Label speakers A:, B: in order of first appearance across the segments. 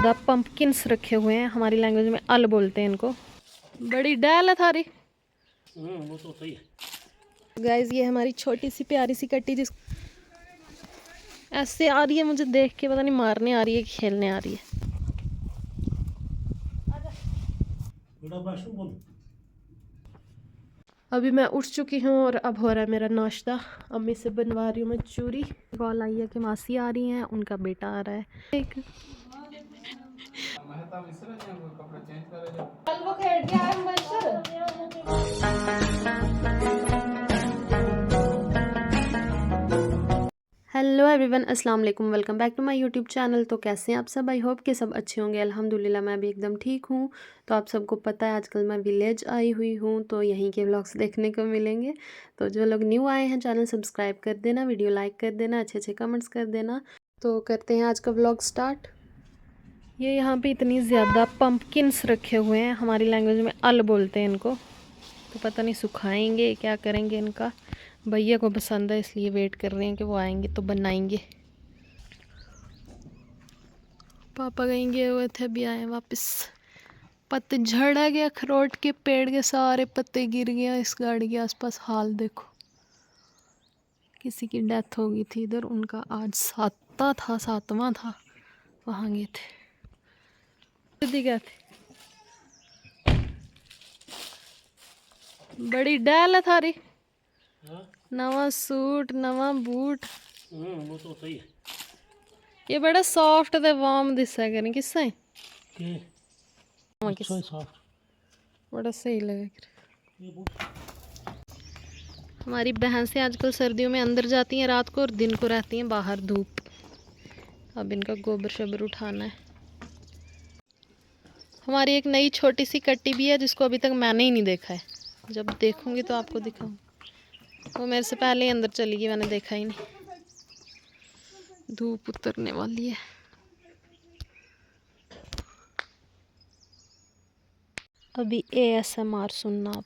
A: ज़्यादा पंपकिन्स रखे हुए हैं, हमारी लैंग्वेज में अल बोलते हैं इनको। बड़ी डैल है थारी।
B: वो तो सही है।
A: गाइस ये हमारी छोटी सी प्यारी सी कट्टी जिस ऐसे आ रही है, मुझे देख के पता नहीं मारने आ रही है कि खेलने आ रही है। अभी मैं उठ चुकी हूँ और अब हो रहा है मेरा नाश्ता। अम्मी से बनवा रही हूँ मैं चूरी। कॉल आई है कि मासी आ रही हैं, उनका बेटा आ रहा है। एक हेलो एवरीवन, अस्सलाम वालेकुम, welcome back to my YouTube channel. तो कैसे हैं आप सब? आई होप कि सब अच्छे होंगे। अल्हम्दुलिल्लाह मैं भी एकदम ठीक हूँ। तो आप सबको पता है आजकल मैं विलेज आई हुई हूँ, तो यहीं के व्लॉग्स देखने को मिलेंगे। तो जो लोग न्यू आए हैं चैनल सब्सक्राइब कर देना, वीडियो लाइक कर देना, अच्छे अच्छे कमेंट्स कर देना। तो करते हैं आज का व्लॉग स्टार्ट। ये यहाँ पर इतनी ज़्यादा पम्पकिन्स रखे हुए हैं, हमारी लैंग्वेज में अल बोलते हैं इनको। तो पता नहीं सुखाएंगे क्या करेंगे इनका। भैया को पसंद है इसलिए वेट कर रहे हैं कि वो आएंगे तो बनाएंगे। पापा कहीं गए हुए थे, अभी आए वापस। पत्ते झड़ गए, अखरोट के पेड़ के सारे पत्ते गिर गए। इस गाड़ी के आसपास हाल देखो, किसी की डेथ हो गई थी इधर, उनका आज सातवां था, वहाँ गए थे। क्या थे? बड़ी डैल है थारी। नवा सूट, नवा बूट।
B: वो तो सही है।
A: ये बड़ा सॉफ्ट ते वार्म दिसा करें किससे
B: के अच्छा है, सॉफ्ट
A: बड़ा सही लगा। हमारी बहन से आजकल सर्दियों में अंदर जाती हैं रात को और दिन को रहती हैं बाहर धूप। अब इनका गोबर शोबर उठाना है। हमारी एक नई छोटी सी कट्टी भी है जिसको अभी तक मैंने ही नहीं देखा है। जब देखूंगी तो आपको दिखाऊंगी। वो मेरे से पहले ही अंदर चली गई, मैंने देखा ही नहीं। धूप उतरने वाली है। अभी ASMR सुनना आप।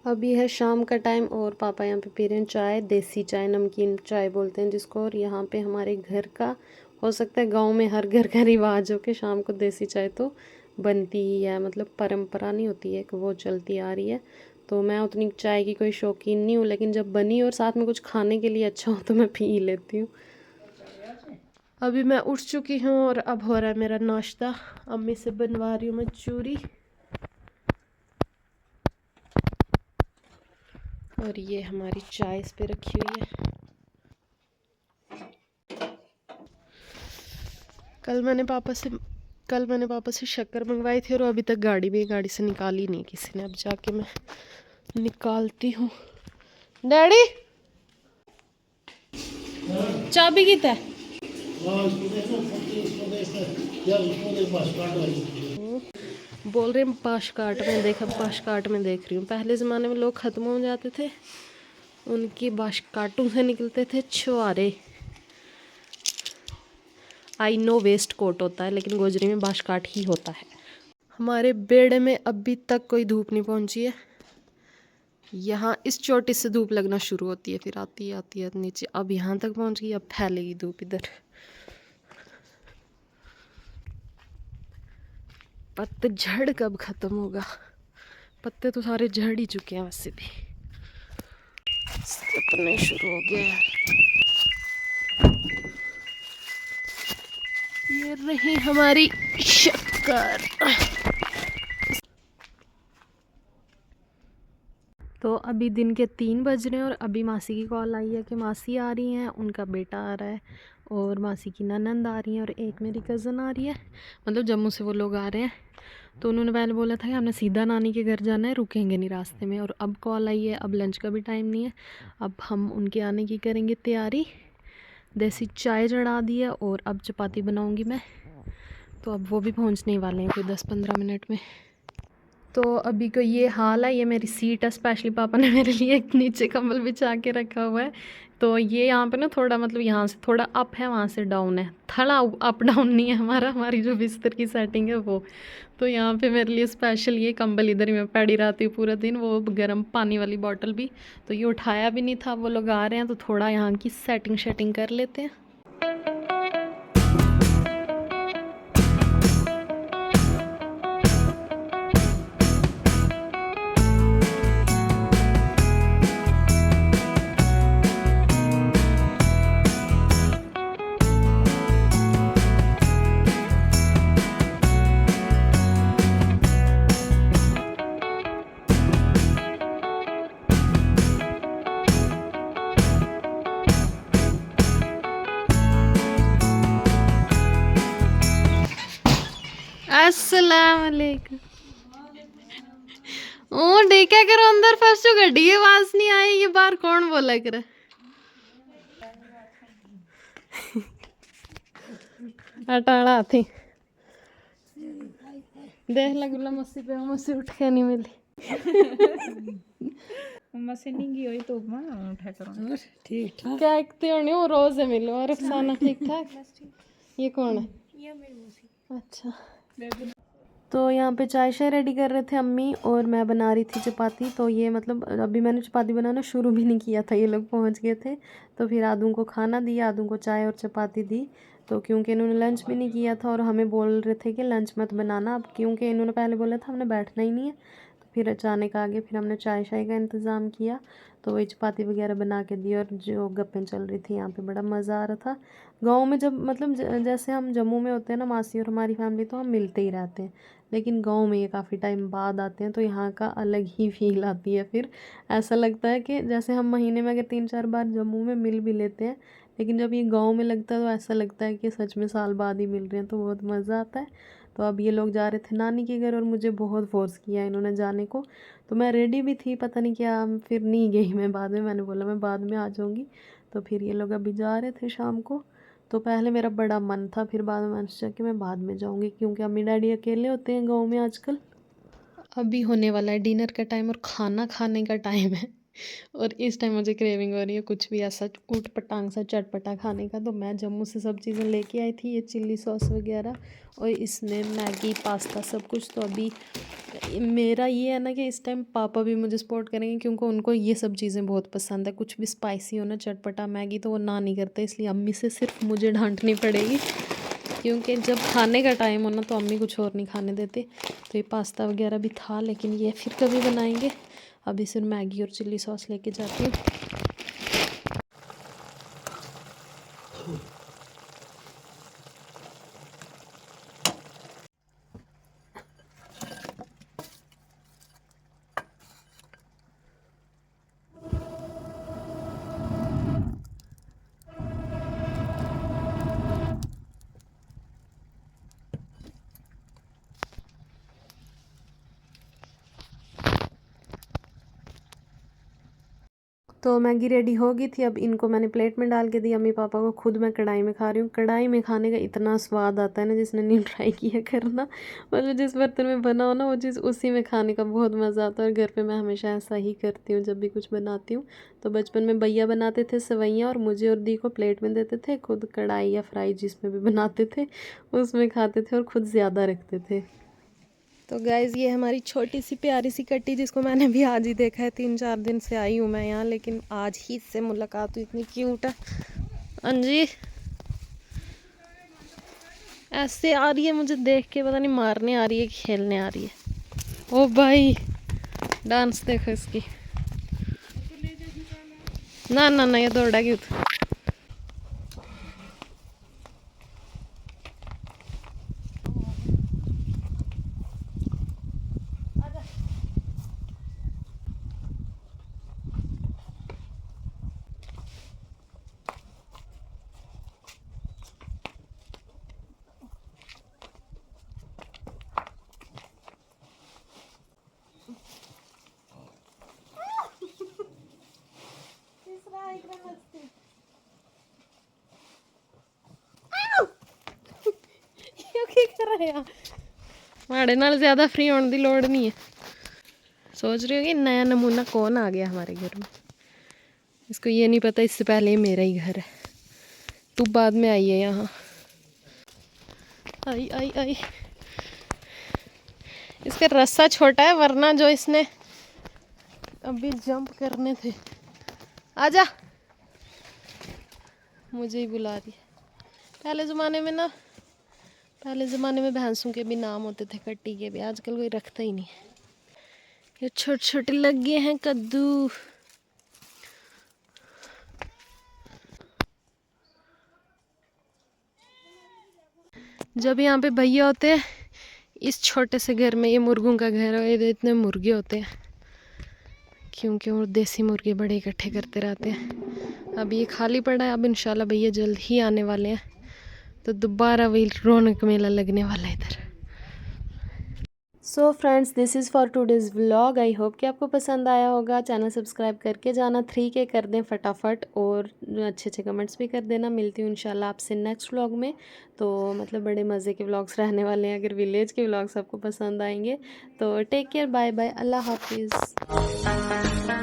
A: अभी है शाम का टाइम और पापा यहाँ पे पी रहे हैं चाय, देसी चाय, नमकीन चाय बोलते हैं जिसको। और यहाँ पे हमारे घर का, हो सकता है गांव में हर घर का रिवाज हो कि शाम को देसी चाय तो बनती ही है, मतलब परंपरा नहीं होती है कि वो चलती आ रही है। तो मैं उतनी चाय की कोई शौकीन नहीं हूँ, लेकिन जब बनी और साथ में कुछ खाने के लिए अच्छा हो तो मैं पी लेती हूँ। अभी मैं उठ चुकी हूँ और अब हो रहा है मेरा नाश्ता। अम्मी से बनवा रही हूँ मैं चूरी। और ये हमारी चाय इस पे रखी हुई है। कल मैंने पापा से शक्कर मंगवाई थी और अभी तक गाड़ी से निकाली नहीं किसी ने। अब जाके मैं निकालती हूँ। डैडी चाबी की है? बोल रहे हैं पाश काट में देख। अब पाश काट में देख रही हूँ। पहले ज़माने में लोग ख़त्म हो जाते थे, उनकी बाश काटों से निकलते थे छुआरे। आई नो वेस्ट कोट होता है, लेकिन गोजरी में बाश काट ही होता है। हमारे बेड़े में अभी तक कोई धूप नहीं पहुंची है। यहाँ इस चोटी से धूप लगना शुरू होती है, फिर आती है नीचे। अब यहाँ तक पहुंच गई, अब फैलेगी धूप इधर। पतझड़ कब खत्म होगा? पत्ते तो सारे झड़ ही चुके हैं वैसे भी। सपने शुरू हो गया है। ये रही हमारी शक्कर। तो अभी दिन के 3 बज रहे हैं और अभी मासी की कॉल आई है कि मासी आ रही हैं, उनका बेटा आ रहा है और मासी की ननंद आ रही है और एक मेरी कज़न आ रही है। मतलब जम्मू से वो लोग आ रहे हैं। तो उन्होंने पहले बोला था कि हमने सीधा नानी के घर जाना है, रुकेंगे नहीं रास्ते में। और अब कॉल आई है, अब लंच का भी टाइम नहीं है। अब हम उनके आने की करेंगे तैयारी। देसी चाय चढ़ा दी है और अब चपाती बनाऊँगी मैं। तो अब वो भी पहुँचने वाले हैं कोई 10-15 मिनट में। तो अभी को ये हाल है। ये मेरी सीट है, स्पेशली पापा ने मेरे लिए एक नीचे कंबल बिछा के रखा हुआ है तो ये यहाँ पे ना थोड़ा मतलब यहाँ से थोड़ा अप है, वहाँ से डाउन है, थोड़ा अप डाउन नहीं है हमारी जो बिस्तर की सेटिंग है वो। तो यहाँ पे मेरे लिए स्पेशल ये कंबल, इधर ही मैं पड़ी रहती हूँ पूरा दिन, वो गर्म पानी वाली बॉटल भी। तो ये उठाया भी नहीं था, वो लोग आ रहे हैं तो थोड़ा यहाँ की सेटिंग कर लेते हैं। अस्सलाम वालेकुम। ओ देखा करो अंदर फंस जो गड्डी की आवाज नहीं आई, ये बाहर कौन बोला कर। अटाड़ा थी देख लगुला मस्सी पे मस्सी उठ के नहीं मिली।
C: मसे नहीं गई हुई तो मैं उठा करूँ।
B: ठीक ठाक
A: क्या एकते होनी वो रोज है मिलो और अफसाना ठीक ठाक। ये कौन है?
C: ये मेरी मौसी।
A: अच्छा। तो यहाँ पे चाय शाय रेडी कर रहे थे अम्मी और मैं बना रही थी चपाती। तो ये मतलब अभी मैंने चपाती बनाना शुरू भी नहीं किया था, ये लोग पहुँच गए थे। तो फिर आदू को खाना दिया, आदू को चाय और चपाती दी। तो क्योंकि इन्होंने लंच भी नहीं किया था और हमें बोल रहे थे कि लंच मत बनाना अब, क्योंकि इन्होंने पहले बोला था हमने बैठना ही नहीं है। तो फिर अचानक आगे फिर हमने चाय शाय का इंतज़ाम किया। तो वही चपाती वगैरह बना के दी और जो गप्पें चल रही थी यहाँ पे, बड़ा मज़ा आ रहा था। गांव में जब मतलब जैसे हम जम्मू में होते हैं ना मासी और हमारी फैमिली, तो हम मिलते ही रहते हैं। लेकिन गांव में ये काफ़ी टाइम बाद आते हैं तो यहाँ का अलग ही फील आती है। फिर ऐसा लगता है कि जैसे हम महीने में अगर 3-4 बार जम्मू में मिल भी लेते हैं, लेकिन जब ये गांव में लगता है तो ऐसा लगता है कि सच में साल बाद ही मिल रहे हैं, तो बहुत मज़ा आता है। तो अब ये लोग जा रहे थे नानी के घर और मुझे बहुत फोर्स किया इन्होंने जाने को। तो मैं रेडी भी थी, पता नहीं क्या फिर नहीं गई मैं बाद में, मैंने बोला मैं बाद में आ जाऊँगी। तो फिर ये लोग अभी जा रहे थे शाम को। तो पहले मेरा बड़ा मन था, फिर बाद में मैंने सोचा कि मैं बाद में जाऊँगी क्योंकि अम्मी डैडी अकेले होते हैं गाँव में आजकल। अभी होने वाला है डिनर का टाइम और खाना खाने का टाइम है। और इस टाइम मुझे क्रेविंग हो रही है कुछ भी ऐसा ऊट पटांग सा चटपटा खाने का। तो मैं जम्मू से सब चीज़ें लेके आई थी, ये चिल्ली सॉस वगैरह और इसमें मैगी पास्ता सब कुछ। तो अभी मेरा ये है ना कि इस टाइम पापा भी मुझे सपोर्ट करेंगे क्योंकि उनको ये सब चीज़ें बहुत पसंद है, कुछ भी स्पाइसी हो ना, चटपटा मैगी, तो वो ना नहीं करते। इसलिए अम्मी से सिर्फ मुझे डांटनी पड़ेगी क्योंकि जब खाने का टाइम हो ना तो अम्मी कुछ और नहीं खाने देते। तो ये पास्ता वगैरह भी था, लेकिन ये फिर कभी बनाएंगे। अभी सिर्फ मैगी और चिल्ली सॉस लेके जाती हूँ। तो मैगी रेडी हो गई थी, अब इनको मैंने प्लेट में डाल के दी, अम्मी पापा को, खुद मैं कढ़ाई में खा रही हूँ। कढ़ाई में खाने का इतना स्वाद आता है ना, जिसने नहीं ट्राई किया करना। मतलब जिस बर्तन में बना हो ना वो चीज़ उसी में खाने का बहुत मज़ा आता है। और घर पे मैं हमेशा ऐसा ही करती हूँ जब भी कुछ बनाती हूँ। तो बचपन में भैया बनाते थे सेवइयाँ और मुझे और दी को प्लेट में देते थे, खुद कढ़ाई या फ्राई जिसमें भी बनाते थे उसमें खाते थे और खुद ज़्यादा रखते थे। तो गाइज़ ये हमारी छोटी सी प्यारी सी कट्टी, जिसको मैंने भी आज ही देखा है, 3-4 दिन से आई हूँ मैं यहाँ, लेकिन आज ही इससे मुलाकात हुई। इतनी क्यूट है अंजी, ऐसे आ रही है मुझे देख के, पता नहीं मारने आ रही है कि खेलने आ रही है। ओ भाई डांस देखो इसकी, ना ना ना ये दौड़ा क्यों था। माड़े नाल ज़्यादा फ्री होने की लोड़ नहीं है। सोच रही हो कि नया नमूना कौन आ गया हमारे घर में। इसको ये नहीं पता इससे पहले ये मेरा ही घर है, तू बाद में आई है यहाँ। आई आई आई, इसका रस्सा छोटा है, वरना जो इसने अभी जंप करने थे। आजा, मुझे ही बुला रही है। पहले ज़माने में भैंसों के भी नाम होते थे, कट्टी के भी, आजकल कोई रखता ही नहीं। ये छोटे छोटे लग गए हैं कद्दू। जब यहाँ पे भैया होते हैं इस छोटे से घर में, ये मुर्गों का घर है, ये इतने मुर्गे होते हैं क्योंकि वो देसी मुर्गे बड़े इकट्ठे करते रहते हैं। अब ये खाली पड़ा है, अब इंशाल्लाह भैया जल्द ही आने वाले हैं, तो दोबारा वही रौनक मेला लगने वाला है इधर। So friends, this is for today's vlog. I hope कि आपको पसंद आया होगा। चैनल सब्सक्राइब करके जाना, 3K कर दें फटाफट, और अच्छे अच्छे कमेंट्स भी कर देना। मिलती हूँ इंशाल्लाह आपसे नेक्स्ट व्लॉग में। तो मतलब बड़े मज़े के व्लॉग्स रहने वाले हैं, अगर विलेज के व्लॉग्स आपको पसंद आएंगे तो टेक केयर, बाय बाय, अल्लाह हाफिज़।